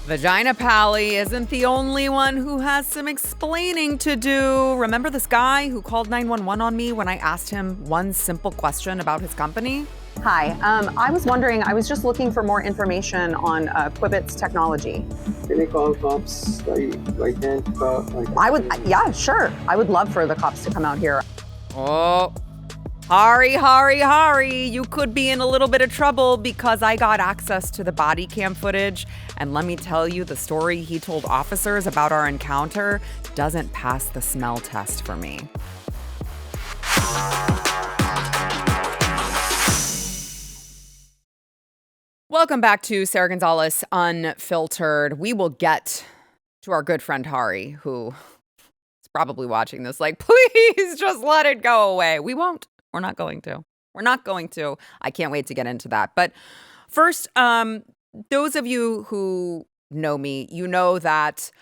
Vagina Pally isn't the only one who has some explaining to do. Remember this guy who called 911 on me when I asked him one simple question about his company? Hi, I was wondering, I was just looking for more information on Quibbit's technology. Can you call cops right then? Yeah, sure. I would love for the cops to come out here. Oh, Hari, you could be in a little bit of trouble because I got access to the body cam footage. And let me tell you, the story he told officers about our encounter doesn't pass the smell test for me. Welcome back to Sara Gonzales Unfiltered. We will get to our good friend Hari, who is probably watching this like, please just let it go away. We won't. We're not going to. I can't wait to get into that. But first, those of you who know me, you know that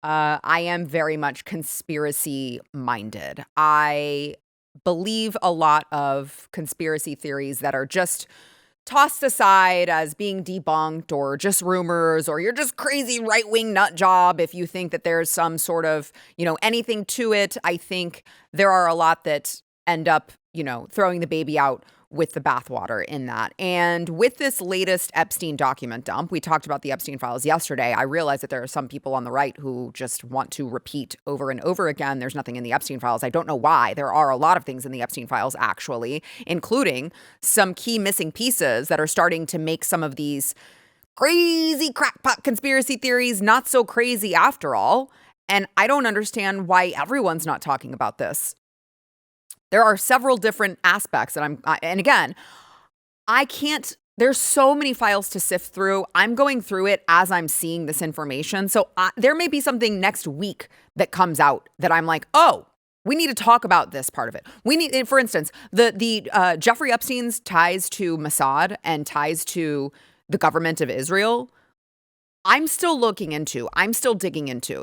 I am very much conspiracy minded. I believe a lot of conspiracy theories that are just tossed aside as being debunked or just rumors, or you're just crazy right-wing nut job if you think that there's some sort of, anything to it. I think there are a lot that end up, throwing the baby out with the bathwater in that. And with this latest Epstein document dump, we talked about the Epstein files yesterday. I realize that there are some people on the right who just want to repeat over and over again, there's nothing in the Epstein files. I don't know why. There are a lot of things in the Epstein files, actually, including some key missing pieces that are starting to make some of these crazy crackpot conspiracy theories not so crazy after all. And I don't understand why everyone's not talking about this. There are several different aspects that there's so many files to sift through. I'm going through it as I'm seeing this information. So there may be something next week that comes out that I'm like, oh, we need to talk about this part of it. For instance, the Jeffrey Epstein's ties to Mossad and ties to the government of Israel, I'm still digging into.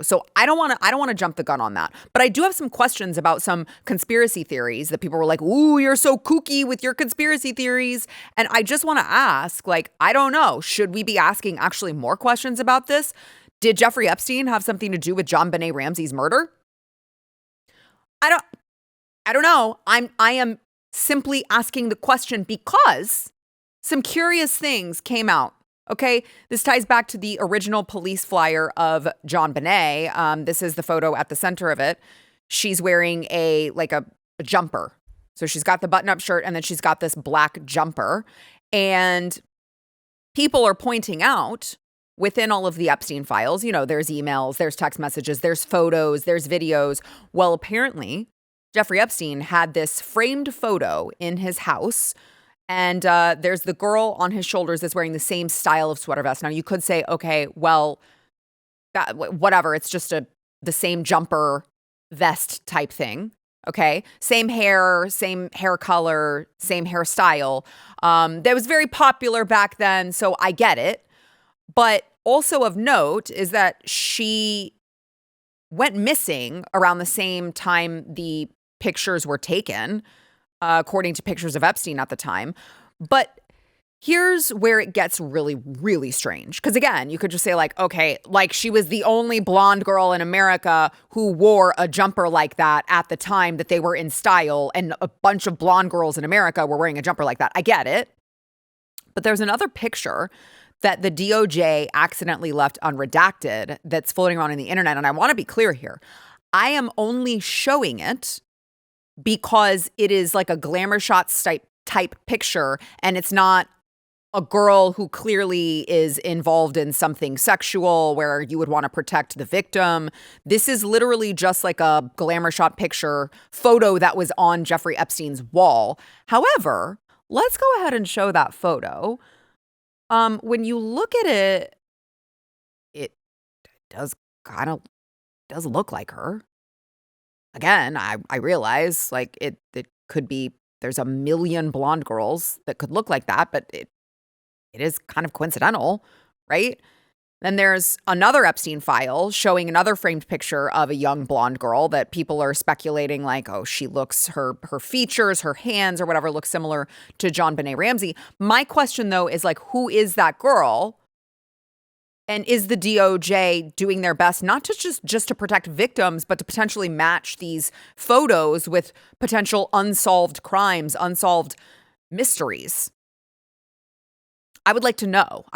So I don't want to jump the gun on that. But I do have some questions about some conspiracy theories that people were like, ooh, you're so kooky with your conspiracy theories. And I just want to ask, I don't know, should we be asking actually more questions about this? Did Jeffrey Epstein have something to do with JonBenet Ramsey's murder? I don't know. I am simply asking the question because some curious things came out. Okay, this ties back to the original police flyer of JonBenet. This is the photo at the center of it. She's wearing a jumper. So she's got the button-up shirt and then she's got this black jumper. And people are pointing out within all of the Epstein files, there's emails, there's text messages, there's photos, there's videos. Well, apparently, Jeffrey Epstein had this framed photo in his house. And there's the girl on his shoulders that's wearing the same style of sweater vest. Now, you could say, okay, well, whatever. It's just the same jumper vest type thing. Okay. Same hair color, same hairstyle. That was very popular back then. So I get it. But also of note is that she went missing around the same time the pictures were taken. According to pictures of Epstein at the time. But here's where it gets really, really strange. Because again, you could just say okay, she was the only blonde girl in America who wore a jumper like that at the time that they were in style, and a bunch of blonde girls in America were wearing a jumper like that. I get it. But there's another picture that the DOJ accidentally left unredacted that's floating around on the internet. And I want to be clear here. I am only showing it because it is like a glamour shots type picture, and it's not a girl who clearly is involved in something sexual where you would want to protect the victim. This is literally just like a glamour shot photo that was on Jeffrey Epstein's wall. However, let's go ahead and show that photo. When you look at it, it does look like her. Again, I realize it could be, there's a million blonde girls that could look like that, but it is kind of coincidental, right? Then there's another Epstein file showing another framed picture of a young blonde girl that people are speculating she looks, her features, her hands or whatever look similar to JonBenet Ramsey. My question though is who is that girl? And is the DOJ doing their best not to just to protect victims, but to potentially match these photos with potential unsolved crimes, unsolved mysteries? I would like to know.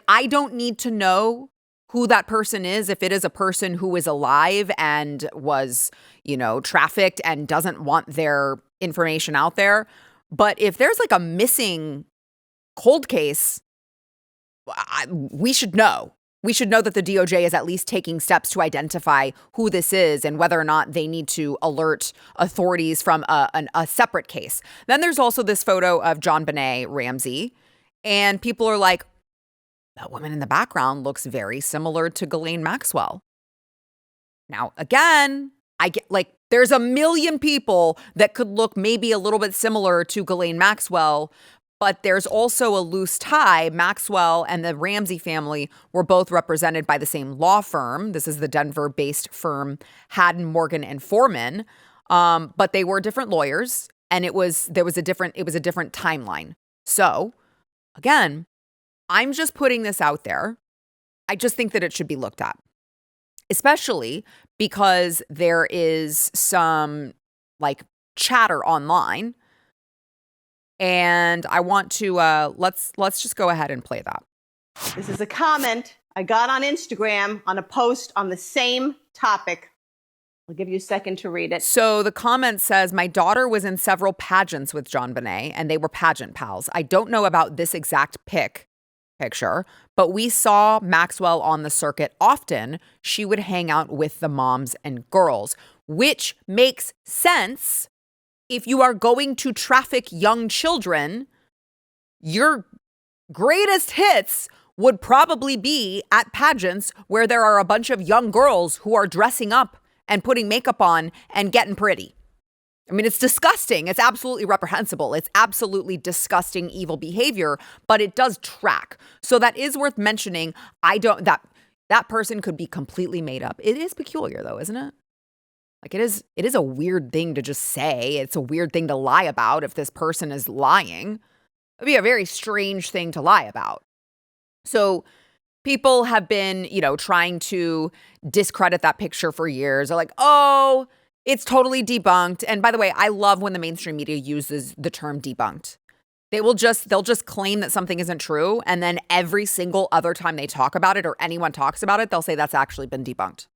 I don't need to know who that person is if it is a person who is alive and was, trafficked and doesn't want their information out there. But if there's like a missing cold case, we should know. We should know that the DOJ is at least taking steps to identify who this is and whether or not they need to alert authorities from a separate case. Then there's also this photo of JonBenet Ramsey, and people are like, that woman in the background looks very similar to Ghislaine Maxwell. Now, again, I get there's a million people that could look maybe a little bit similar to Ghislaine Maxwell, but there's also a loose tie. Maxwell and the Ramsey family were both represented by the same law firm. This is the Denver-based firm Haddon, Morgan, and Foreman. But they were different lawyers, and it was a different timeline. So, again, I'm just putting this out there. I just think that it should be looked at, especially because there is some chatter online. And I want to let's just go ahead and play that. This is a comment I got on Instagram on a post on the same topic. I'll give you a second to read it. So the comment says, my daughter was in several pageants with JonBenet, and they were pageant pals. I don't know about this exact picture, but we saw Maxwell on the circuit often. She would hang out with the moms and girls, which makes sense. If you are going to traffic young children, your greatest hits would probably be at pageants where there are a bunch of young girls who are dressing up and putting makeup on and getting pretty. I mean, it's disgusting. It's absolutely reprehensible. It's absolutely disgusting, evil behavior, but it does track. So that is worth mentioning. That person could be completely made up. It is peculiar though, isn't it? It is a weird thing to just say. It's a weird thing to lie about if this person is lying. It'd be a very strange thing to lie about. So people have been, trying to discredit that picture for years. They're like, oh, it's totally debunked. And by the way, I love when the mainstream media uses the term debunked. They'll just claim that something isn't true. And then every single other time they talk about it or anyone talks about it, they'll say that's actually been debunked.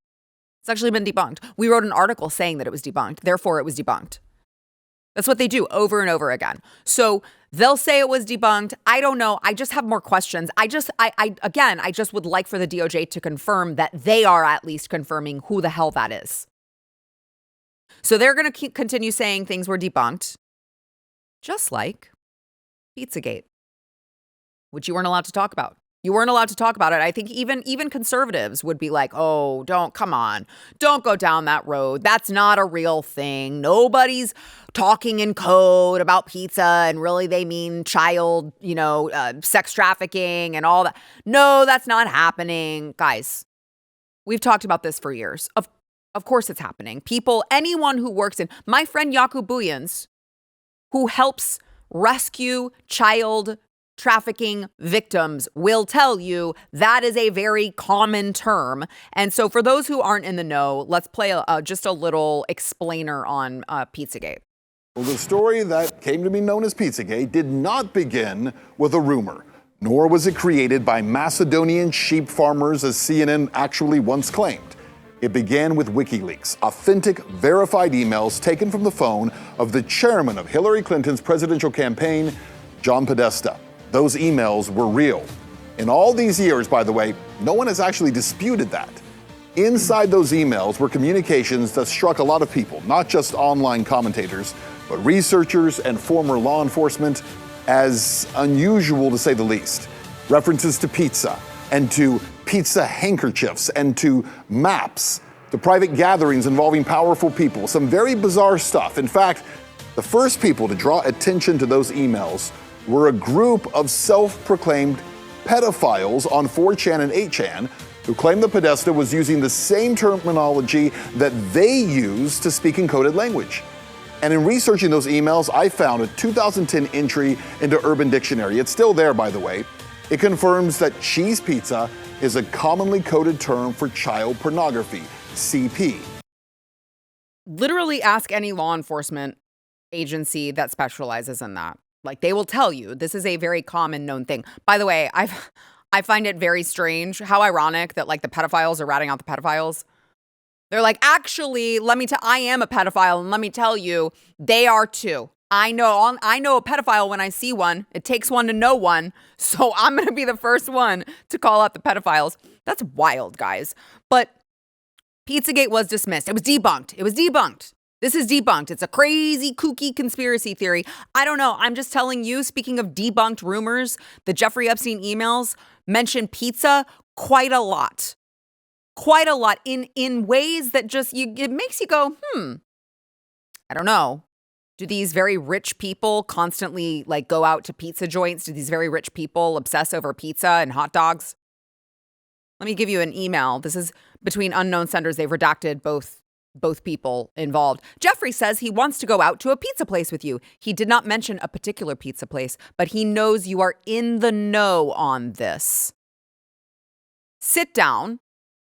It's actually been debunked. We wrote an article saying that it was debunked. Therefore, it was debunked. That's what they do over and over again. So they'll say it was debunked. I don't know. I just have more questions. I just would like for the DOJ to confirm that they are at least confirming who the hell that is. So they're going to continue saying things were debunked, just like Pizzagate, which you weren't allowed to talk about. You weren't allowed to talk about it. I think even conservatives would be like, oh, don't go down that road. That's not a real thing. Nobody's talking in code about pizza and really they mean child, sex trafficking and all that. No, that's not happening. Guys, we've talked about this for years. Of course it's happening. Anyone who works in, my friend Jaco Booyens, who helps rescue child trafficking victims, will tell you that is a very common term. And so for those who aren't in the know, let's play just a little explainer on Pizzagate. Well, the story that came to be known as Pizzagate did not begin with a rumor, nor was it created by Macedonian sheep farmers, as CNN actually once claimed. It began with WikiLeaks, authentic, verified emails taken from the phone of the chairman of Hillary Clinton's presidential campaign, John Podesta. Those emails were real. In all these years, by the way, no one has actually disputed that. Inside those emails were communications that struck a lot of people, not just online commentators, but researchers and former law enforcement, as unusual to say the least. References to pizza and to pizza handkerchiefs and to maps, to private gatherings involving powerful people, some very bizarre stuff. In fact, the first people to draw attention to those emails were a group of self-proclaimed pedophiles on 4chan and 8chan who claimed that Podesta was using the same terminology that they used to speak in coded language. And in researching those emails, I found a 2010 entry into Urban Dictionary. It's still there, by the way. It confirms that cheese pizza is a commonly coded term for child pornography, CP. Literally ask any law enforcement agency that specializes in that. Like, they will tell you this is a very common known thing. By the way, I find it very strange, how ironic that like the pedophiles are ratting out the pedophiles. They're like, actually, I am a pedophile, and let me tell you, they are too. I know a pedophile when I see one. It takes one to know one. So I'm going to be the first one to call out the pedophiles. That's wild, guys. But Pizzagate was dismissed. It was debunked. This is debunked. It's a crazy, kooky conspiracy theory. I don't know. I'm just telling you, speaking of debunked rumors, the Jeffrey Epstein emails mention pizza quite a lot. Quite a lot in ways that just, it makes you go, I don't know. Do these very rich people constantly like go out to pizza joints? Do these very rich people obsess over pizza and hot dogs? Let me give you an email. This is between unknown senders. They've redacted both people involved. Jeffrey says he wants to go out to a pizza place with you. He did not mention a particular pizza place, but he knows you are in the know on this. Sit down,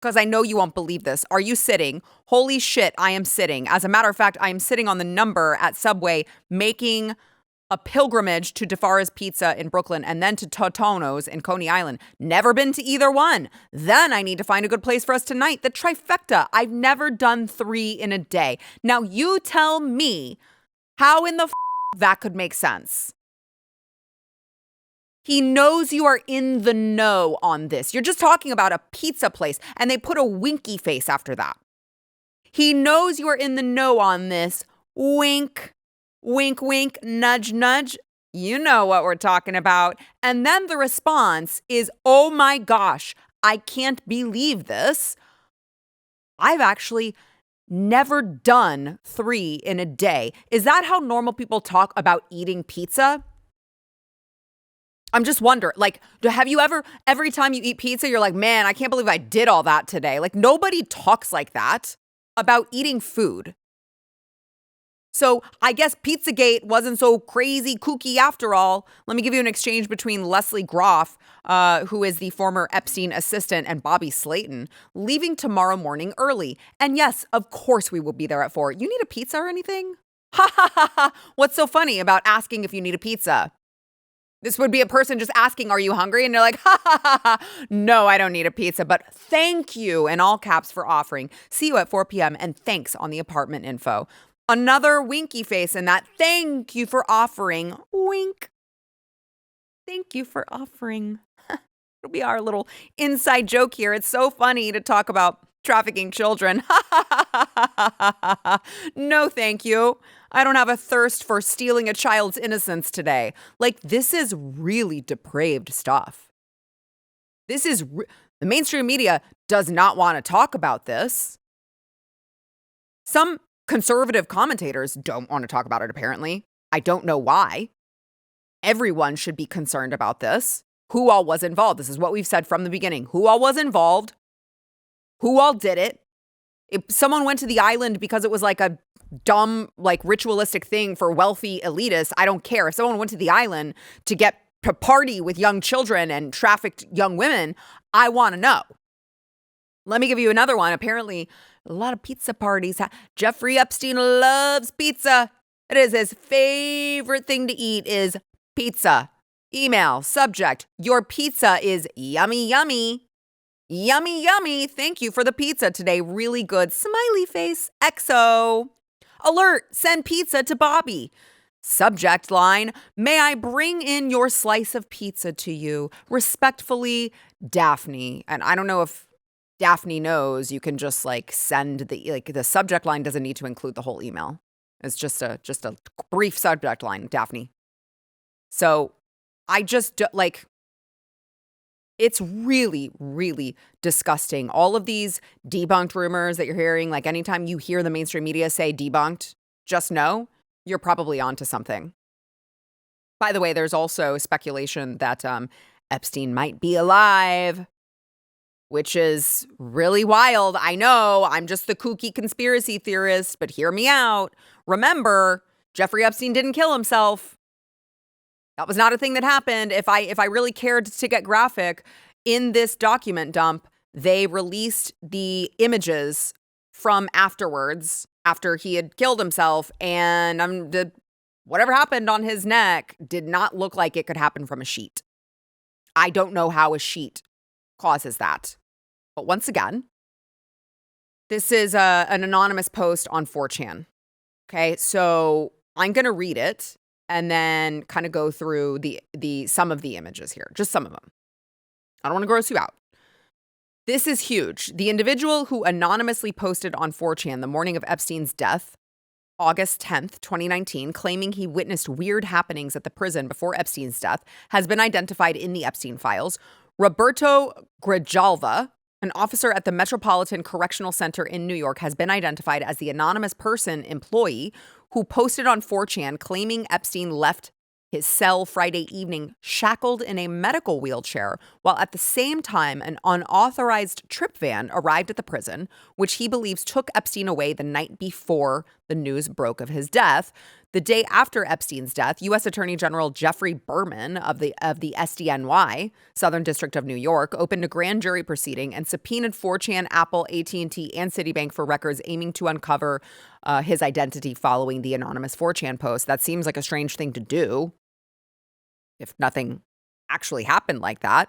because I know you won't believe this. Are you sitting? Holy shit, I am sitting. As a matter of fact, I am sitting on the number at Subway making a pilgrimage to DeFara's Pizza in Brooklyn and then to Totono's in Coney Island. Never been to either one. Then I need to find a good place for us tonight. The trifecta. I've never done 3 in a day. Now you tell me how in the that could make sense. He knows you are in the know on this. You're just talking about a pizza place, and they put a winky face after that. He knows you are in the know on this. Wink, wink, wink, nudge, nudge. You know what we're talking about. And then the response is, oh my gosh, I can't believe this. I've actually never done 3 in a day. Is that how normal people talk about eating pizza? I'm just wondering, like, have you ever, every time you eat pizza, you're like, man, I can't believe I did all that today. Like, nobody talks like that about eating food. So I guess Pizzagate wasn't so crazy kooky after all. Let me give you an exchange between Leslie Groff, who is the former Epstein assistant, and Bobby Slayton, leaving tomorrow morning early. And yes, of course we will be there at 4. You need a pizza or anything? Ha ha ha ha. What's so funny about asking if you need a pizza? This would be a person just asking, are you hungry? And they're like, ha, ha, ha, ha. No, I don't need a pizza, but thank you in all caps for offering. See you at 4 p.m. and thanks on the apartment info. Another winky face in that. Thank you for offering. Wink. Thank you for offering. It'll be our little inside joke here. It's so funny to talk about trafficking children. No, thank you. I don't have a thirst for stealing a child's innocence today. Like, this is really depraved stuff. The mainstream media does not want to talk about this. Some conservative commentators don't want to talk about it, apparently. I don't know why. Everyone should be concerned about this. Who all was involved? This is what we've said from the beginning. Who all was involved? Who all did it? If someone went to the island because it was like a dumb, like ritualistic thing for wealthy elitists, I don't care. If someone went to the island to get to party with young children and trafficked young women, I want to know. Let me give you another one. Apparently, a lot of pizza parties. Jeffrey Epstein loves pizza. It is his favorite thing to eat is pizza. Email, subject, your pizza is yummy, yummy. Yummy, yummy. Thank you for the pizza today. Really good. Smiley face. XO. Alert. Send pizza to Bobby. Subject line. May I bring in your slice of pizza to you? Respectfully, Daphne. And I don't know if Daphne knows you can just like send the subject line doesn't need to include the whole email. It's just a brief subject line, Daphne. So I just like, it's really, really disgusting. All of these debunked rumors that you're hearing, like anytime you hear the mainstream media say debunked, just know you're probably onto something. By the way, there's also speculation that Epstein might be alive, which is really wild. I know, I'm just the kooky conspiracy theorist, but hear me out. Remember, Jeffrey Epstein didn't kill himself. That was not a thing that happened. If I really cared to get graphic, in this document dump, they released the images from afterwards, after he had killed himself, and whatever happened on his neck did not look like it could happen from a sheet. I don't know how a sheet causes that. But once again, this is an anonymous post on 4chan. Okay, so I'm going to read it and then kind of go through the some of the images here, just some of them. I don't want to gross you out. This is huge. The individual who anonymously posted on 4chan the morning of Epstein's death, August 10th, 2019, claiming he witnessed weird happenings at the prison before Epstein's death, has been identified in the Epstein files. Roberto Grijalva, an officer at the Metropolitan Correctional Center in New York, has been identified as the anonymous person employee who posted on 4chan claiming Epstein left his cell Friday evening shackled in a medical wheelchair, while at the same time an unauthorized trip van arrived at the prison, which he believes took Epstein away the night before the news broke of his death. The day after Epstein's death, U.S. Attorney General Jeffrey Berman of the SDNY, Southern District of New York, opened a grand jury proceeding and subpoenaed 4chan, Apple, AT&T, and Citibank for records aiming to uncover his identity following the anonymous 4chan post. That seems like a strange thing to do, if nothing actually happened like that.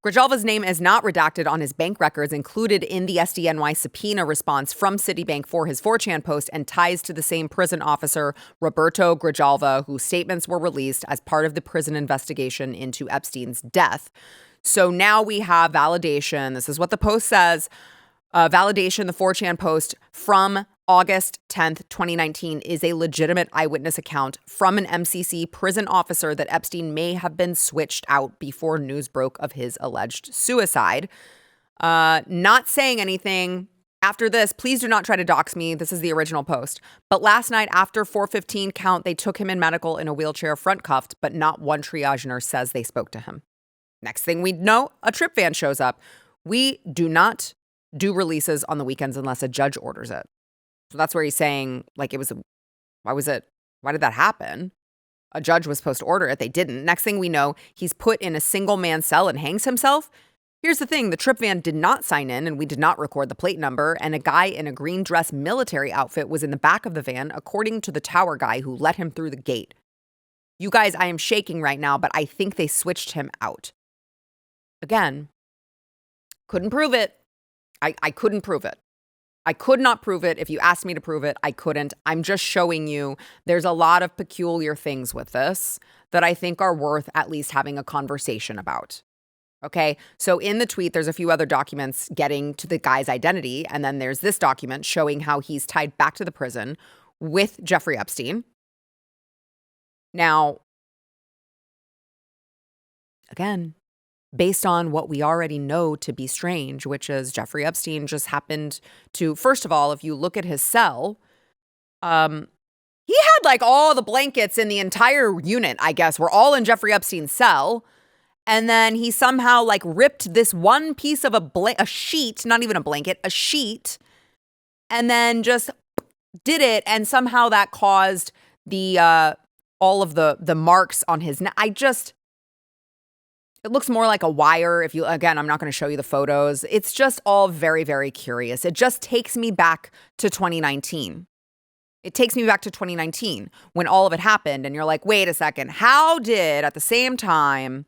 Grijalva's name is not redacted on his bank records included in the SDNY subpoena response from Citibank for his 4chan post, and ties to the same prison officer, Roberto Grijalva, whose statements were released as part of the prison investigation into Epstein's death. So now we have validation. This is what the post says. Validation, the 4chan post from August 10th, 2019 is a legitimate eyewitness account from an MCC prison officer that Epstein may have been switched out before news broke of his alleged suicide. Not saying anything after this. Please do not try to dox me. This is the original post. But last night after 4:15 count, they took him in medical in a wheelchair, front cuffed, but not one triage nurse says they spoke to him. Next thing we know, a trip van shows up. We do not do releases on the weekends unless a judge orders it. So that's where he's saying, like, why did that happen? A judge was supposed to order it. They didn't. Next thing we know, he's put in a single man cell and hangs himself. Here's the thing. The trip van did not sign in, and we did not record the plate number. And a guy in a green dress military outfit was in the back of the van, according to the tower guy who let him through the gate. You guys, I am shaking right now, but I think they switched him out. Again, couldn't prove it. I couldn't prove it. I could not prove it. If you asked me to prove it, I couldn't. I'm just showing you there's a lot of peculiar things with this that I think are worth at least having a conversation about. Okay, so in the tweet, there's a few other documents getting to the guy's identity. And then there's this document showing how he's tied back to the prison with Jeffrey Epstein. Now, again, based on what we already know to be strange, which is Jeffrey Epstein just happened to, first of all, if you look at his cell, he had like all the blankets in the entire unit, I guess, were all in Jeffrey Epstein's cell. And then he somehow like ripped this one piece of a sheet, not even a blanket, a sheet, and then just did it. And somehow that caused the all of the marks on his neck. It looks more like a wire. Again, I'm not going to show you the photos. It's just all very, very curious. It just takes me back to 2019. It takes me back to 2019 when all of it happened. And you're like, wait a second. How did, at the same time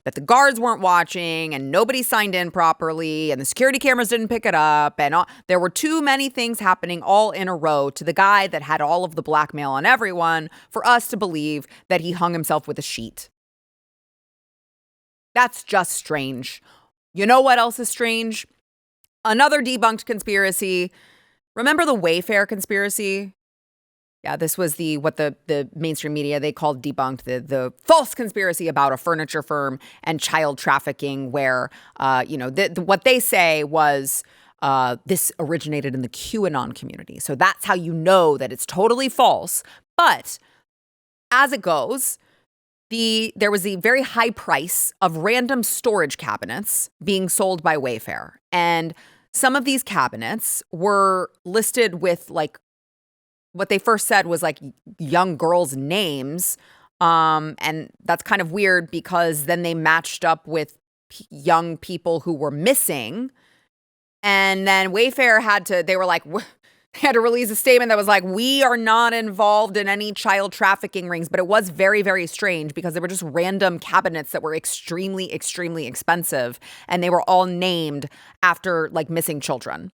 that the guards weren't watching and nobody signed in properly and the security cameras didn't pick it up and there were too many things happening all in a row to the guy that had all of the blackmail on everyone for us to believe that he hung himself with a sheet? That's just strange. You know what else is strange? Another debunked conspiracy. Remember the Wayfair conspiracy? Yeah, this was what the mainstream media, they called debunked, the false conspiracy about a furniture firm and child trafficking where, what they say was this originated in the QAnon community. So that's how you know that it's totally false. But as it goes, there was a very high price of random storage cabinets being sold by Wayfair. And some of these cabinets were listed with like what they first said was like young girls' names. And that's kind of weird because then they matched up with young people who were missing. And then Wayfair they had to release a statement that was like, we are not involved in any child trafficking rings. But it was very, very strange because they were just random cabinets that were extremely, extremely expensive. And they were all named after like missing children.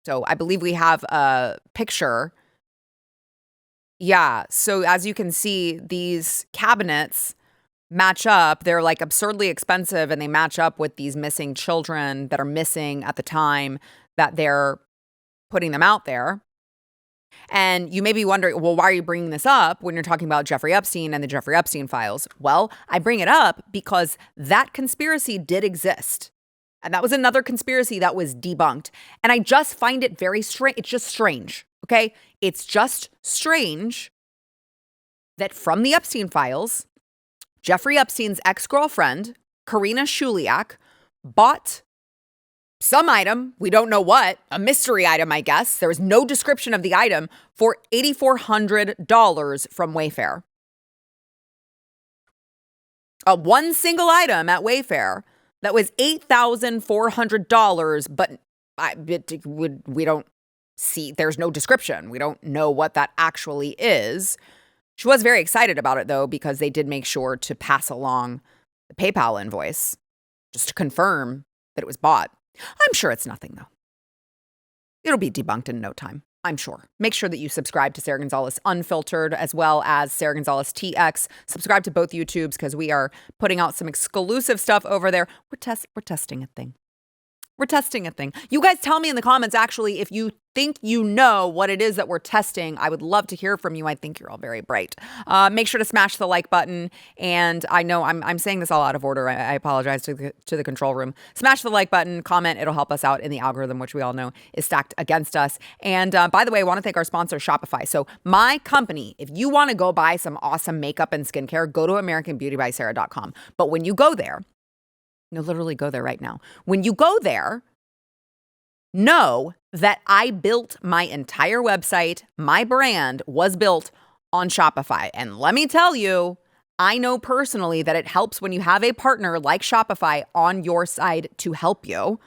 So I believe we have a picture. Yeah. So as you can see, these cabinets match up. They're like absurdly expensive and they match up with these missing children that are missing at the time that they're putting them out there. And you may be wondering, well, why are you bringing this up when you're talking about Jeffrey Epstein and the Jeffrey Epstein files? Well, I bring it up because that conspiracy did exist. And that was another conspiracy that was debunked. And I just find it very strange. It's just strange, okay? It's just strange that from the Epstein files, Jeffrey Epstein's ex-girlfriend, Karina Shuliak, bought some item, we don't know what, a mystery item, I guess. There was no description of the item for $8,400 from Wayfair. One single item at Wayfair that was $8,400, but we don't see, there's no description. We don't know what that actually is. She was very excited about it, though, because they did make sure to pass along the PayPal invoice just to confirm that it was bought. I'm sure it's nothing, though. It'll be debunked in no time, I'm sure. Make sure that you subscribe to Sara Gonzales Unfiltered as well as Sara Gonzales TX. Subscribe to both YouTubes because we are putting out some exclusive stuff over there. We're testing a thing. We're testing a thing. You guys tell me in the comments, actually, if you think you know what it is that we're testing. I would love to hear from you. I think you're all very bright. Make sure to smash the like button. And I know I'm saying this all out of order. I apologize to the control room. Smash the like button, comment. It'll help us out in the algorithm, which we all know is stacked against us. And by the way, I want to thank our sponsor, Shopify. So my company, if you want to go buy some awesome makeup and skincare, go to AmericanBeautyBySarah.com. But when you go there, no, literally go there right now. When you go there, know that I built my entire website. My brand was built on Shopify. And let me tell you, I know personally that it helps when you have a partner like Shopify on your side to help you.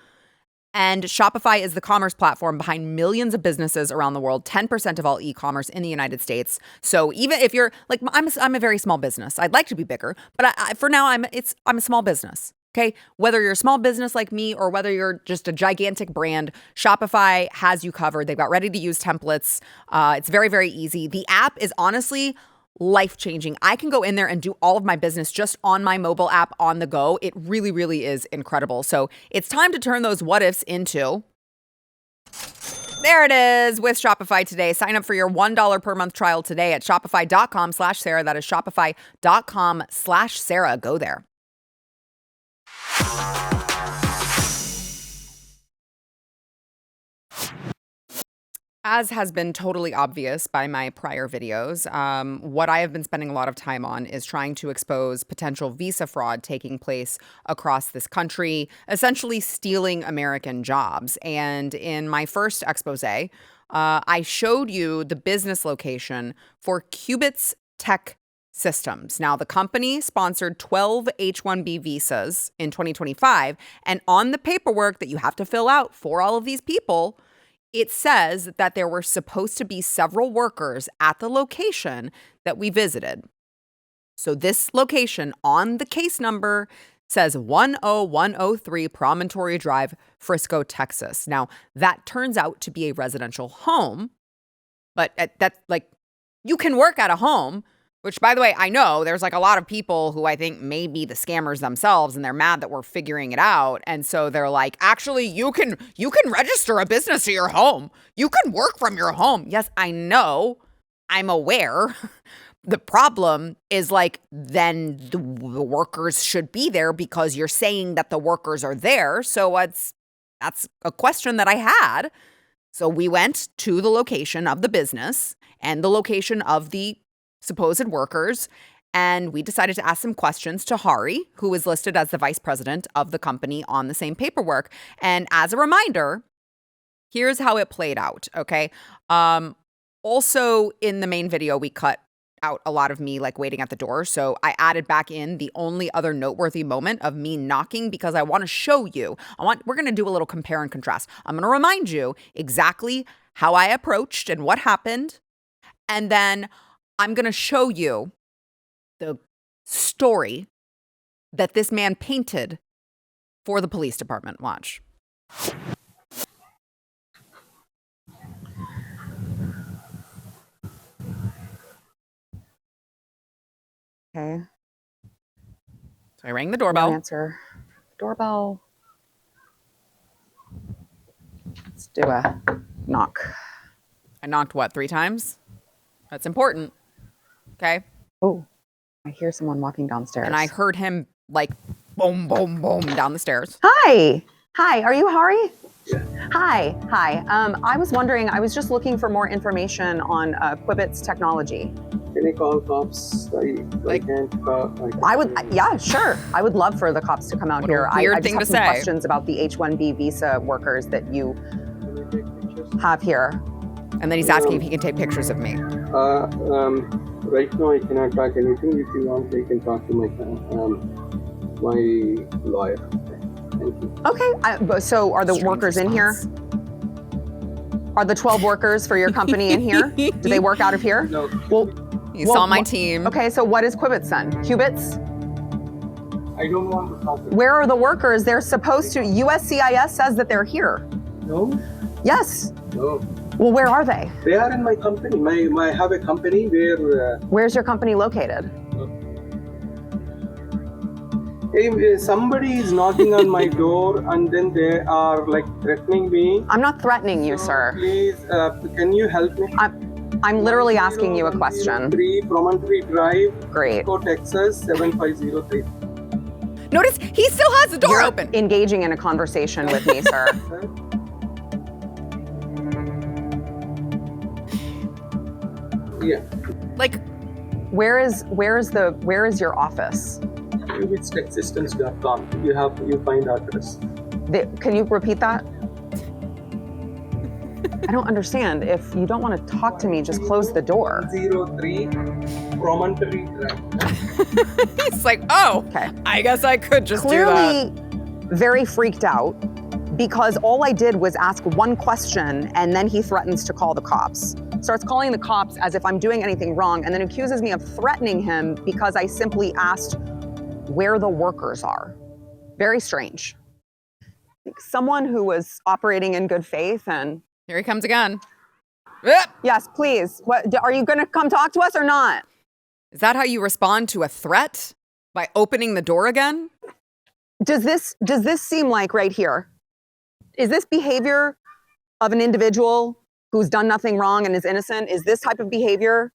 And Shopify is the commerce platform behind millions of businesses around the world, 10% of all e-commerce in the United States. So even if you're like, I'm a very small business. I'd like to be bigger, but for now, I'm a small business. Okay, whether you're a small business like me or whether you're just a gigantic brand, Shopify has you covered. They've got ready-to-use templates. It's very, very easy. The app is honestly life-changing. I can go in there and do all of my business just on my mobile app on the go. It really, really is incredible. So it's time to turn those what-ifs into... There it is with Shopify today. Sign up for your $1 per month trial today at shopify.com/Sarah. That is shopify.com/Sarah. Go there. As has been totally obvious by my prior videos, what I have been spending a lot of time on is trying to expose potential visa fraud taking place across this country, essentially stealing American jobs. And in my first expose, I showed you the business location for Qubits Tech Systems. Now, the company sponsored 12 H-1B visas in 2025, and on the paperwork that you have to fill out for all of these people, it says that there were supposed to be several workers at the location that we visited. So this location on the case number says 10103 Promontory Drive, Frisco, Texas. Now, that turns out to be a residential home, but that's like, you can work at a home. Which, by the way, I know there's like a lot of people who I think may be the scammers themselves, and they're mad that we're figuring it out. And so they're like, actually, you can register a business at your home. You can work from your home. Yes, I know. I'm aware. The problem is like, then the workers should be there because you're saying that the workers are there. So that's a question that I had. So we went to the location of the business and the location of the supposed workers, and we decided to ask some questions to Hari, who is listed as the vice president of the company on the same paperwork. And as a reminder, here's how it played out, okay? Also, in the main video, we cut out a lot of me like waiting at the door. So I added back in the only other noteworthy moment of me knocking because I want to show you. We're going to do a little compare and contrast. I'm going to remind you exactly how I approached and what happened. And then I'm going to show you the story that this man painted for the police department. Watch. Okay. So I rang the doorbell. No answer. Doorbell. Let's do a knock. I knocked what, 3 times? That's important. Okay. Oh, I hear someone walking downstairs. And I heard him like boom, boom, boom down the stairs. Hi. Hi. Are you Hari? Yeah. Hi. I was wondering, I was just looking for more information on Quibbit's technology. Can I call cops? I can't call. Yeah, sure. I would love for the cops to come out What a here. weird I just thing have to some say. questions about the H-1B visa workers that you Can I take pictures? have here. And then he's asking if he can take pictures of me. Right now I cannot talk anything. If you want, I can talk to my lawyer. Thank you. Okay. So are the Strange workers in here? response. Are the 12 workers for your company in here? Do they work out of here? No. Well, He Well, saw my wha- team. okay, so what is Quibbit's then? Qubits? I don't want to talk. Where are the workers? They're supposed to. USCIS says that they're here. No. Yes. No. Well, where are they? They are in my company. I have a company where Where's your company located? if somebody is knocking on my door and then they are like threatening me. I'm not threatening you, So sir. Please, can you help me? I'm literally asking you a question. 3 Promontory Drive, Great. Frisco, Texas 75033. Notice he still has the door You're open. engaging in a conversation with me, sir. Yeah, Like, Where is your office? it's texsystems.com. You find address. Can you repeat that? I don't understand. If you don't want to talk to me, just close the door. 03 Promontory Drive. he's like, oh, Okay. I guess I could just do that. Clearly very freaked out because all I did was ask one question and then he threatens to call the cops. Starts calling the cops as if I'm doing anything wrong and then accuses me of threatening him because I simply asked where the workers are. Very strange. Someone who was operating in good faith and Here he comes again. Yep. yes, please. Are you going to come talk to us or not? Is that how you respond to a threat? By opening the door again? Does this seem like right here? Is this behavior of an individual who's done nothing wrong and is innocent? Is this type of behavior?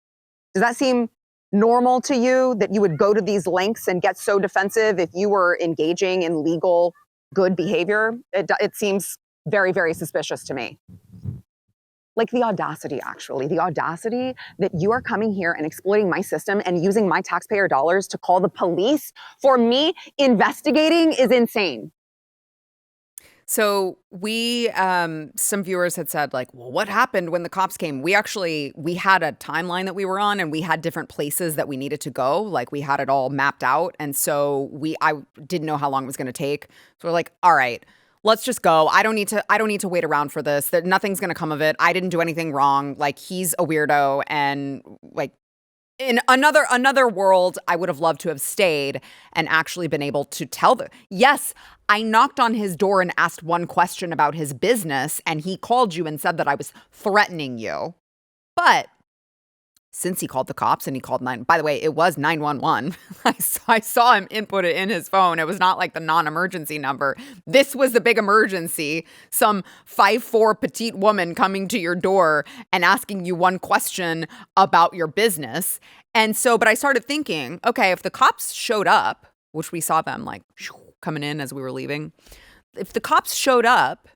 Does that seem normal to you that you would go to these lengths and get so defensive if you were engaging in legal good behavior? It seems very, very suspicious to me. Like the audacity, actually, the audacity that you are coming here and exploiting my system and using my taxpayer dollars to call the police for me investigating is insane. So we, some viewers had said like, well, what happened when the cops came? We had a timeline that we were on and we had different places that we needed to go. Like we had it all mapped out. And so I didn't know how long it was going to take. So we're like, all right, let's just go. I don't need to wait around for this. That nothing's going to come of it. I didn't do anything wrong. Like he's a weirdo. And like in another world, I would have loved to have stayed and actually been able to tell yes, I knocked on his door and asked one question about his business and he called you and said that I was threatening you. But since he called the cops and he called by the way, it was 911. I saw him input it in his phone. It was not like the non-emergency number. This was the big emergency. Some 5'4" petite woman coming to your door and asking you one question about your business. And so, but I started thinking, okay, if the cops showed up, which we saw them like coming in as we were leaving, if the cops showed up,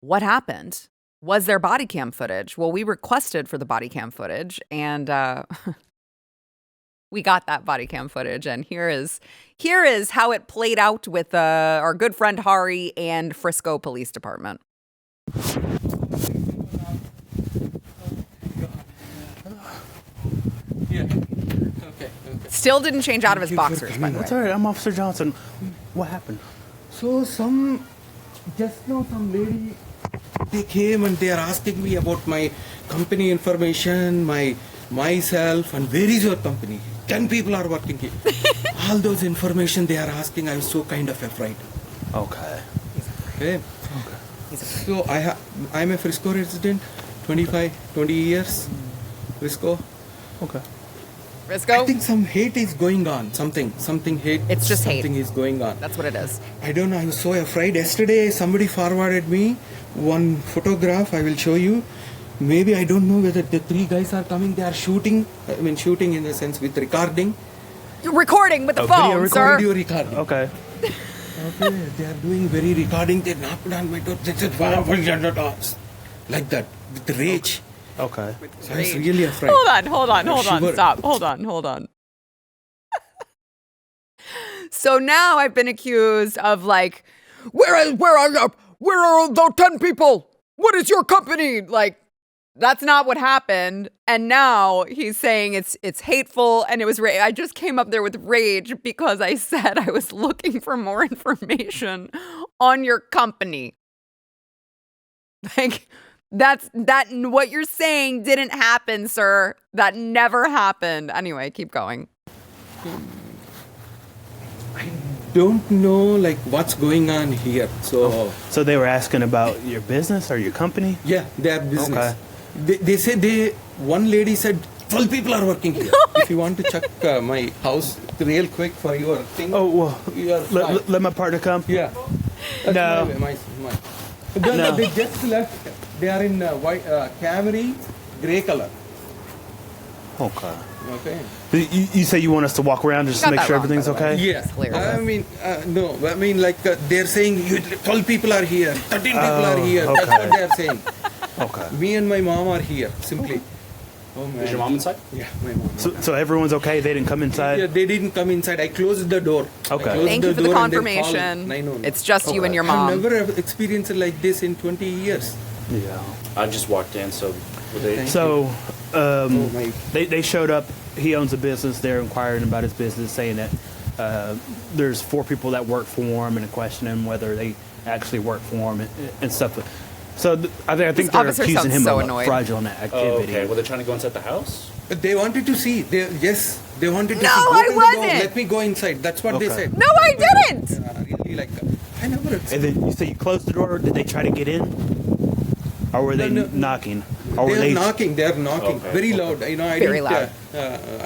what happened? Was there body cam footage? Well, we requested for the body cam footage and we got that body cam footage. And here is how it played out with our good friend Hari and Frisco Police Department. Okay. Still didn't change out of his boxers, by the way. That's all right. I'm Officer Johnson. What happened? So just now some lady, they came and they are asking me about my company information, myself, and where is your company? 10 people are working here. All those information they are asking, I was so kind of afraid. Okay. So I'm a Frisco resident, 20 years, Frisco. Okay. Frisco? I think some hate is going on. Something hate. It's just hate. Something is going on. That's what it is. I don't know. I was so afraid. Yesterday, somebody forwarded me one photograph. I will show you. Maybe I don't know whether the 3 guys are coming. They are shooting. I mean, shooting in the sense with recording. You're recording with the video phone, sir. Video recording. Okay. Okay. They are doing very recording. They knocked on my door. They said, like that with rage. Okay. So I was really afraid. Hold on. Shiver. Stop. Hold on. So now I've been accused of like, where are the 10 people? What is your company? Like, that's not what happened. And now he's saying it's hateful and it was I just came up there with rage because I said I was looking for more information on your company. Like, that what you're saying didn't happen, sir. That never happened. Anyway, keep going. I don't know like what's going on here. So they were asking about your business or your company? yeah, their business. Okay. They said one lady said 12 people are working here. If you want to check my house real quick for your thing. Oh, well, you are fine. let my partner come? Yeah. That's No. my. No. They just left. They are in white Camry, gray color. Okay. Okay. You say you want us to walk around just to Got make that sure wrong, everything's by the way. okay? Yeah. Clear. No. I mean, like they're saying 12 people are here, 13 people are here. That's okay. what they're saying. Okay. Me and my mom are here, simply. Oh man. Is your mom inside? Yeah, my mom. So everyone's okay? They didn't come inside? Yeah, they didn't come inside. I closed the door. Okay. I closed Thank you for the door and they called confirmation. 911. It's just you and your I've mom. never experienced it like this in 20 years. Yeah. I just walked in, so were they? So Oh my. they showed up. He owns a business. They're inquiring about his business, saying that there's 4 people that work for him and questioning whether they actually work for him and stuff. So I think they're officer accusing sounds him so of annoyed. fraudulent Oh, activity. okay. Were they trying to go inside the house? They wanted to see. They wanted to No, see. I Open the door. wasn't. Let me go inside. That's what they Okay. said. No, I didn't. Really like I never. And then you say you closed the door. Did they try to get in, or were they No. knocking? Or were They they are knocking. They are knocking Okay, very okay. loud. I Very didn't. loud.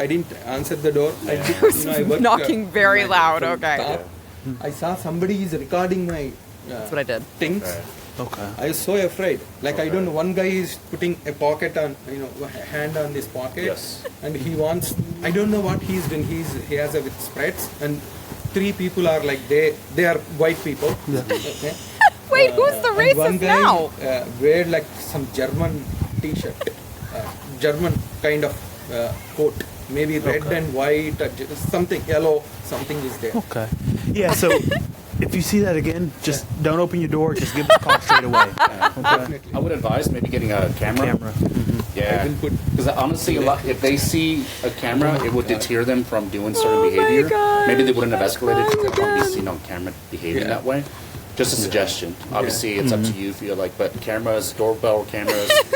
I didn't answer the door. I did, I work, Knocking very my- loud, from okay. top. I saw somebody is recording my. That's what I did. Things. Okay. I was so afraid. Like I don't know. One guy is putting a pocket on, hand on this pocket, Yes. and he wants. I don't know what he's doing. He has a with spreads, and 3 people are like they are white people. Okay. Wait, who's the And one racist guy now? wear like some German T-shirt, German kind of coat, maybe red and white, or something yellow, something is there. Okay. Yeah. So if you see that again, just don't open your door. Just give us a call straight away. Okay. I would advise maybe getting a camera. Camera. Yeah. I will put- Because honestly, if they see a camera, it would deter them from doing certain Oh my behavior. God. Maybe they wouldn't have escalated if they don't want to again. be seen on camera behaving Yeah. that way. Just a suggestion. Obviously, it's up to you if you like, but cameras, doorbell cameras, stuff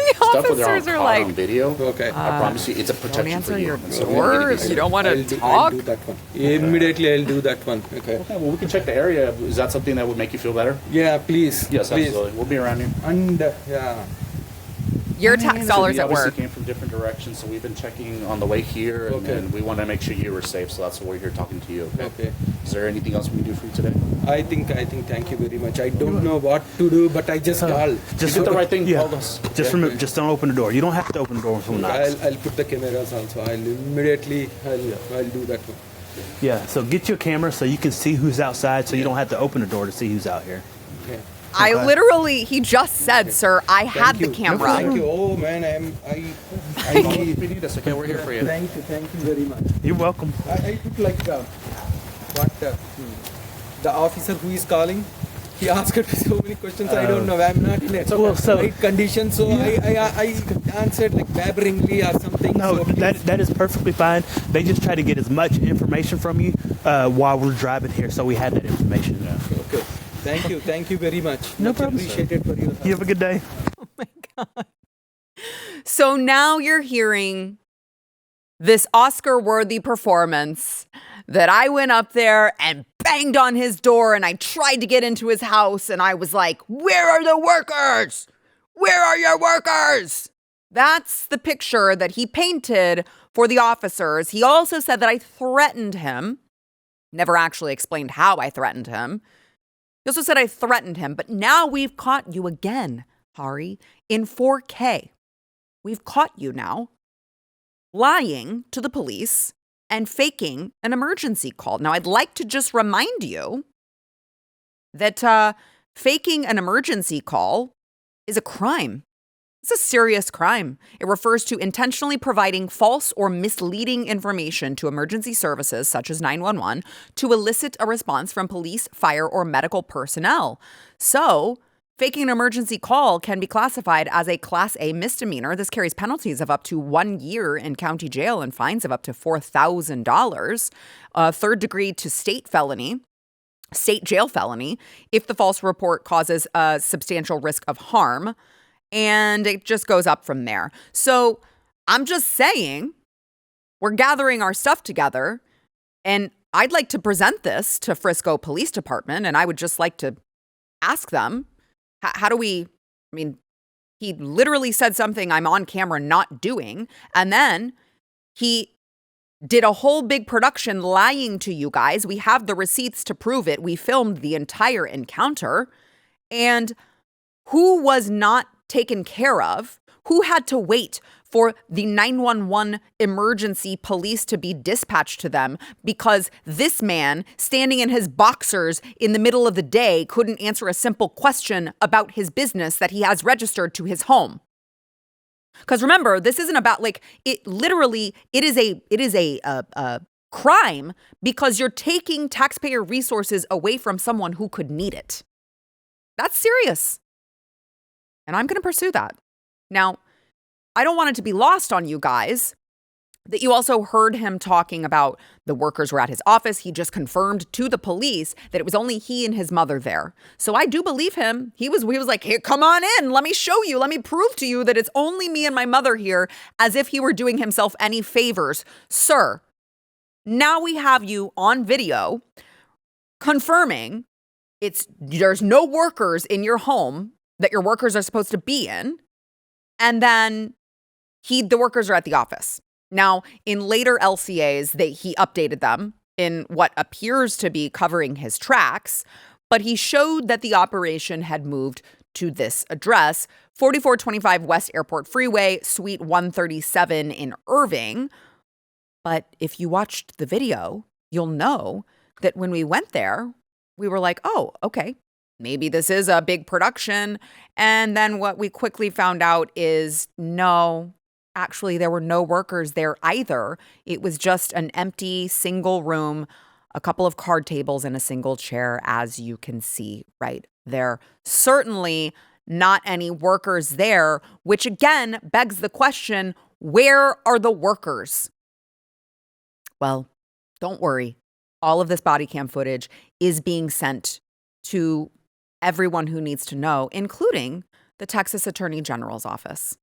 where they're officers are caught like, on video. Okay. I promise you, it's a Don't protection for answer you. your And so we door need to be if you safe. don't want to I'll talk. do that one. Immediately I'll do that one. Okay. Okay, well, we can check the area. Is that something that would make you feel better? Yeah, please. Yes, please. absolutely. We'll be around here. And yeah. Your tax dollars we at obviously work. came from different directions, so we've been checking on the way here, and, Okay. and we want to make sure you were safe. So that's why we're here talking to you. Okay. Okay. Is there anything else we can do for you today? I think. Thank you very much. I don't know what to do, but I just called. You did the right thing. Yeah. Called us. Just remember, just don't open the door. You don't have to open the door when someone knocks. I'll put the cameras also. I'll immediately. I'll do that one. Yeah. So get your camera so you can see who's outside, so you don't have to open the door to see who's out here. Okay. I literally, he just said, sir, I had the Thank camera. you. Oh man, I If you need us, okay, we're here for you. Thank you very much. You're welcome. I put like the officer who is calling. He asked me so many questions. I don't know. I'm not in a Well, so- right condition, so I answered like babberingly or something. things. No, that is perfectly fine. They just try to get as much information from you while we're driving here, so we had that information. Okay. Thank you very much. No Much problem. Appreciated for your help. You have a good day. Oh my God. So now you're hearing this Oscar-worthy performance that I went up there and banged on his door and I tried to get into his house and I was like, where are the workers? Where are your workers? That's the picture that he painted for the officers. He also said that I threatened him. Never actually explained how I threatened him. He also said I threatened him, but now we've caught you again, Hari, in 4K. We've caught you now lying to the police and faking an emergency call. Now, I'd like to just remind you that faking an emergency call is a crime. It's a serious crime. It refers to intentionally providing false or misleading information to emergency services, such as 911, to elicit a response from police, fire, or medical personnel. So, faking an emergency call can be classified as a Class A misdemeanor. This carries penalties of up to 1 year in county jail and fines of up to $4,000. Third degree to state jail felony, if the false report causes a substantial risk of harm. And it just goes up from there. So I'm just saying, we're gathering our stuff together, and I'd like to present this to Frisco Police Department, and I would just like to ask them, how do we, he literally said something I'm on camera not doing, and then he did a whole big production lying to you guys. We have the receipts to prove it. We filmed the entire encounter, and who was not taken care of? Who had to wait for the 911 emergency police to be dispatched to them because this man standing in his boxers in the middle of the day couldn't answer a simple question about his business that he has registered to his home? Because remember, this isn't about it is a crime because you're taking taxpayer resources away from someone who could need it. That's serious. And I'm going to pursue that. Now, I don't want it to be lost on you guys that you also heard him talking about the workers were at his office. He just confirmed to the police that it was only he and his mother there. So I do believe him. He was like, "Here, come on in. Let me show you. Let me prove to you that it's only me and my mother here," as if he were doing himself any favors. Sir, now we have you on video confirming there's no workers in your home that your workers are supposed to be in, and then the workers are at the office. Now, in later LCAs, he updated them in what appears to be covering his tracks, but he showed that the operation had moved to this address, 4425 West Airport Freeway, Suite 137 in Irving. But if you watched the video, you'll know that when we went there, we were like, oh, okay, maybe this is a big production. And then what we quickly found out is no, actually, there were no workers there either. It was just an empty single room, a couple of card tables and a single chair, as you can see right there. Certainly not any workers there, which again begs the question, where are the workers? Well, don't worry. All of this body cam footage is being sent to everyone who needs to know, including the Texas Attorney General's office.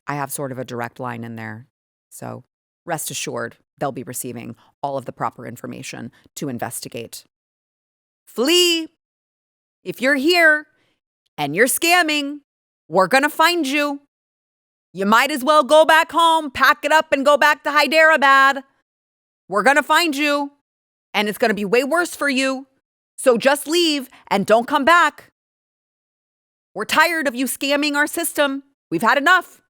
I have sort of a direct line in there. So rest assured, they'll be receiving all of the proper information to investigate. Flee! If you're here and you're scamming, we're going to find you. You might as well go back home, pack it up, and go back to Hyderabad. We're going to find you, and it's going to be way worse for you. So just leave and don't come back. We're tired of you scamming our system. We've had enough.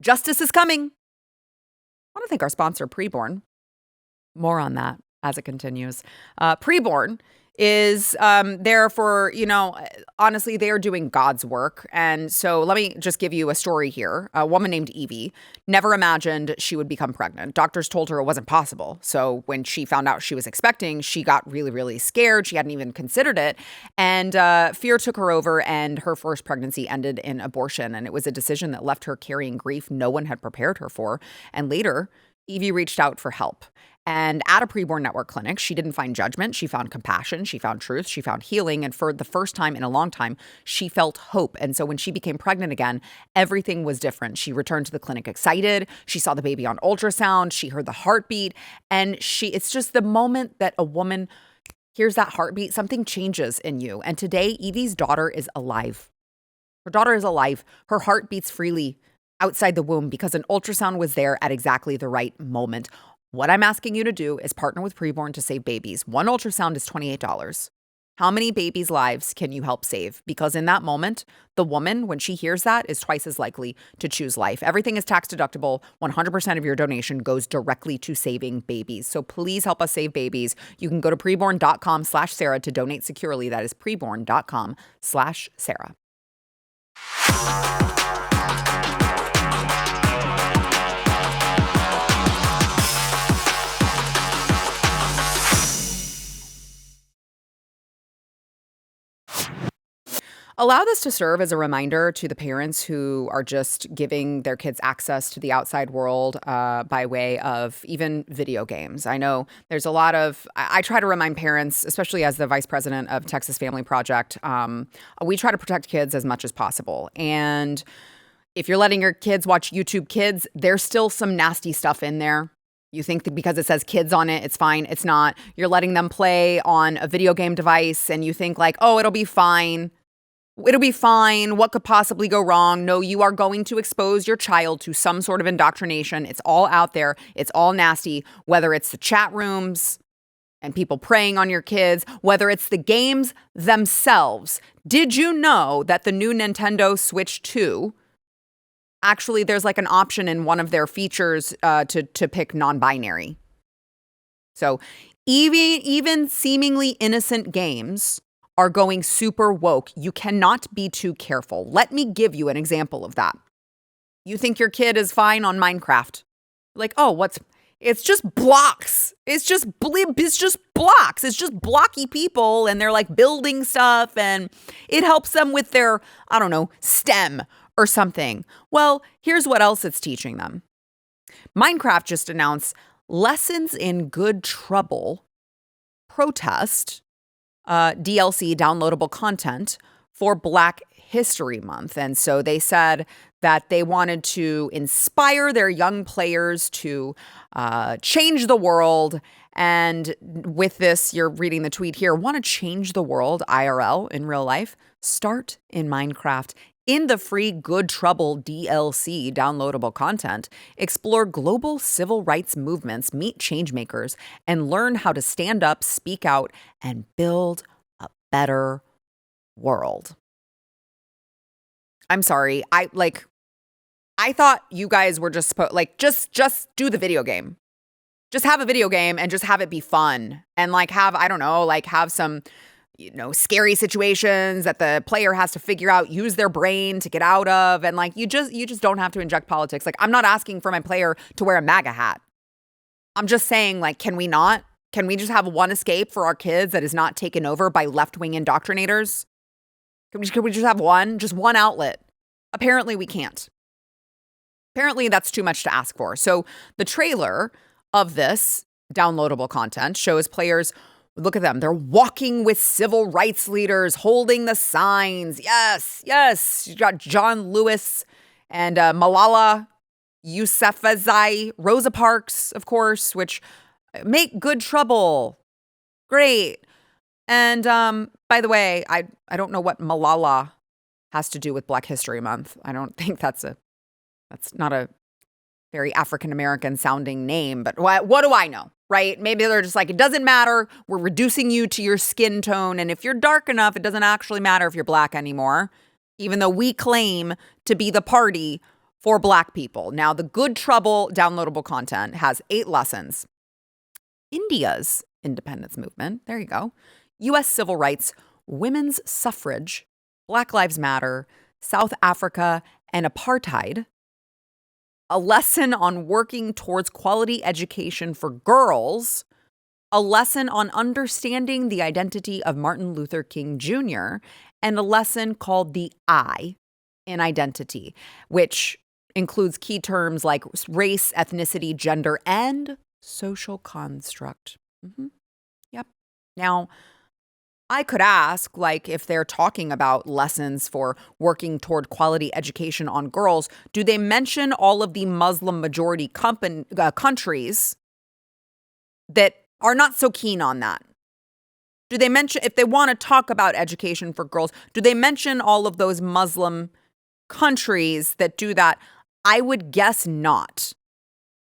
Justice is coming. I want to thank our sponsor, PreBorn. More on that as it continues. PreBorn is there for, honestly, they are doing God's work. And so let me just give you a story here. A woman named Evie never imagined she would become pregnant. Doctors told her it wasn't possible. So when she found out she was expecting, she got really, really scared. She hadn't even considered it. And fear took her over, and her first pregnancy ended in abortion. And it was a decision that left her carrying grief no one had prepared her for. And later, Evie reached out for help. And at a PreBorn Network clinic, she didn't find judgment. She found compassion. She found truth. She found healing. And for the first time in a long time, she felt hope. And so when she became pregnant again, everything was different. She returned to the clinic excited. She saw the baby on ultrasound. She heard the heartbeat. And it's just the moment that a woman hears that heartbeat, something changes in you. And today, Evie's daughter is alive. Her daughter is alive. Her heart beats freely outside the womb because an ultrasound was there at exactly the right moment. What I'm asking you to do is partner with PreBorn to save babies. One ultrasound is $28. How many babies' lives can you help save? Because in that moment, the woman, when she hears that, is twice as likely to choose life. Everything is tax deductible. 100% of your donation goes directly to saving babies. So please help us save babies. You can go to preborn.com/Sarah to donate securely. That is preborn.com/Sarah. Allow this to serve as a reminder to the parents who are just giving their kids access to the outside world by way of even video games. I know there's a lot of, I try to remind parents, especially as the vice president of Texas Family Project, we try to protect kids as much as possible. And if you're letting your kids watch YouTube Kids, there's still some nasty stuff in there. You think that because it says kids on it, it's fine. It's not. You're letting them play on a video game device and you think like, oh, it'll be fine. It'll be fine. What could possibly go wrong? No, you are going to expose your child to some sort of indoctrination. It's all out there. It's all nasty, whether it's the chat rooms and people preying on your kids, whether it's the games themselves. Did you know that the new Nintendo Switch 2, actually there's like an option in one of their features to pick non-binary? So even seemingly innocent games are going super woke. You cannot be too careful. Let me give you an example of that. You think your kid is fine on Minecraft. Like, oh, it's just blocks. It's just blocks. It's just blocky people and they're like building stuff and it helps them with their, I don't know, STEM or something. Well, here's what else it's teaching them. Minecraft just announced Lessons in Good Trouble protest DLC downloadable content for Black History Month. And so they said that they wanted to inspire their young players to change the world. And with this, you're reading the tweet here, want to change the world IRL in real life? Start in Minecraft. In the free Good Trouble DLC downloadable content, explore global civil rights movements, meet changemakers, and learn how to stand up, speak out, and build a better world. I'm sorry. I thought you guys were just supposed, just do the video game. Just have a video game and just have it be fun. And have some scary situations that the player has to figure out, use their brain to get out of. And you just don't have to inject politics. I'm not asking for my player to wear a MAGA hat. I'm just saying, can we not? Can we just have one escape for our kids that is not taken over by left-wing indoctrinators? Can we just have just one outlet? Apparently we can't. Apparently that's too much to ask for. So the trailer of this downloadable content shows players. Look at them. They're walking with civil rights leaders, holding the signs. Yes, yes. You got John Lewis and Malala Yousafzai, Rosa Parks, of course, which make good trouble. Great. And by the way, I don't know what Malala has to do with Black History Month. I don't think that's not a very African-American sounding name, but what do I know? Right? Maybe they're just like, it doesn't matter. We're reducing you to your skin tone. And if you're dark enough, it doesn't actually matter if you're Black anymore, even though we claim to be the party for Black people. Now, the Good Trouble downloadable content has 8 lessons. India's independence movement, there you go, U.S. civil rights, women's suffrage, Black Lives Matter, South Africa, and apartheid. A lesson on working towards quality education for girls. A lesson on understanding the identity of Martin Luther King Jr., and a lesson called the I in identity, which includes key terms like race, ethnicity, gender, and social construct. Yep. Now, I could ask, like, if they're talking about lessons for working toward quality education on girls, do they mention all of the Muslim majority countries that are not so keen on that? Do they mention, if they want to talk about education for girls, do they mention all of those Muslim countries that do that? I would guess not.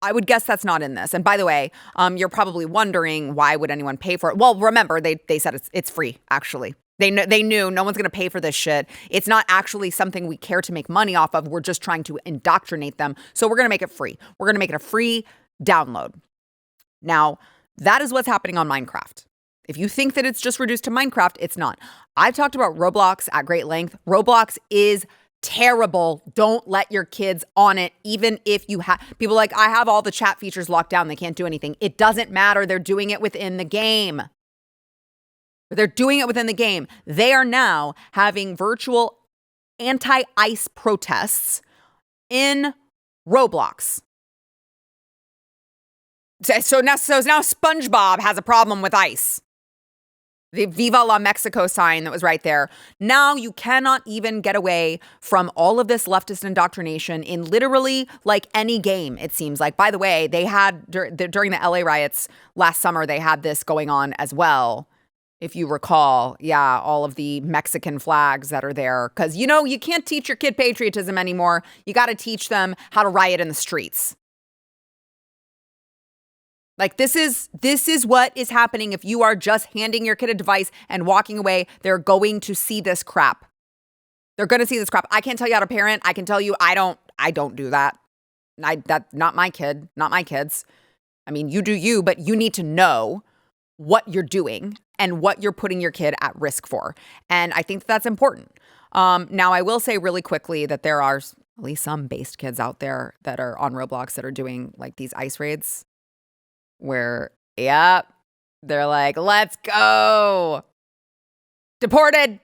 I would guess that's not in this. And by the way, you're probably wondering, why would anyone pay for it? Well, remember, they said it's free, actually. They knew no one's going to pay for this shit. It's not actually something we care to make money off of. We're just trying to indoctrinate them. So we're going to make it free. We're going to make it a free download. Now, that is what's happening on Minecraft. If you think that it's just reduced to Minecraft, it's not. I've talked about Roblox at great length. Roblox is terrible. Don't let your kids on it, even if you have people like, I have all the chat features locked down. They can't do anything. It doesn't matter. They're doing it within the game. They're doing it within the game. They are now having virtual anti-ICE protests in Roblox. So now SpongeBob has a problem with ICE. The Viva la Mexico sign that was right there. Now you cannot even get away from all of this leftist indoctrination in literally like any game, it seems like. By the way, they had during the LA riots last summer, they had this going on as well. If you recall, yeah, all of the Mexican flags that are there. Because, you can't teach your kid patriotism anymore. You got to teach them how to riot in the streets. Like, this is what is happening if you are just handing your kid a device and walking away. They're going to see this crap. They're going to see this crap. I can't tell you how to parent. I can tell you I don't do that. Not my kid, not my kids. I mean, you do you, but you need to know what you're doing and what you're putting your kid at risk for. And I think that's important. Now, I will say really quickly that there are at least some based kids out there that are on Roblox that are doing like these ICE raids. Where, they're like, let's go. Deported.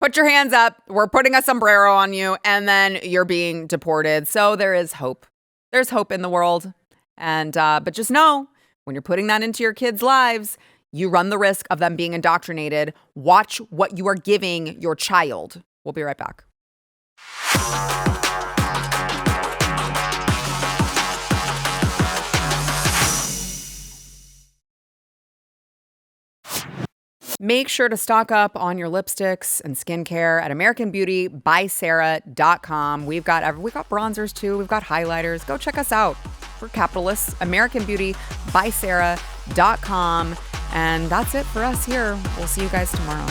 Put your hands up. We're putting a sombrero on you. And then you're being deported. So there is hope. There's hope in the world. And, but just know, when you're putting that into your kids' lives, you run the risk of them being indoctrinated. Watch what you are giving your child. We'll be right back. Make sure to stock up on your lipsticks and skincare at AmericanBeautyBySarah.com. We've got bronzers too. We've got highlighters. Go check us out. We're capitalists. AmericanBeautyBySarah.com. And that's it for us here. We'll see you guys tomorrow.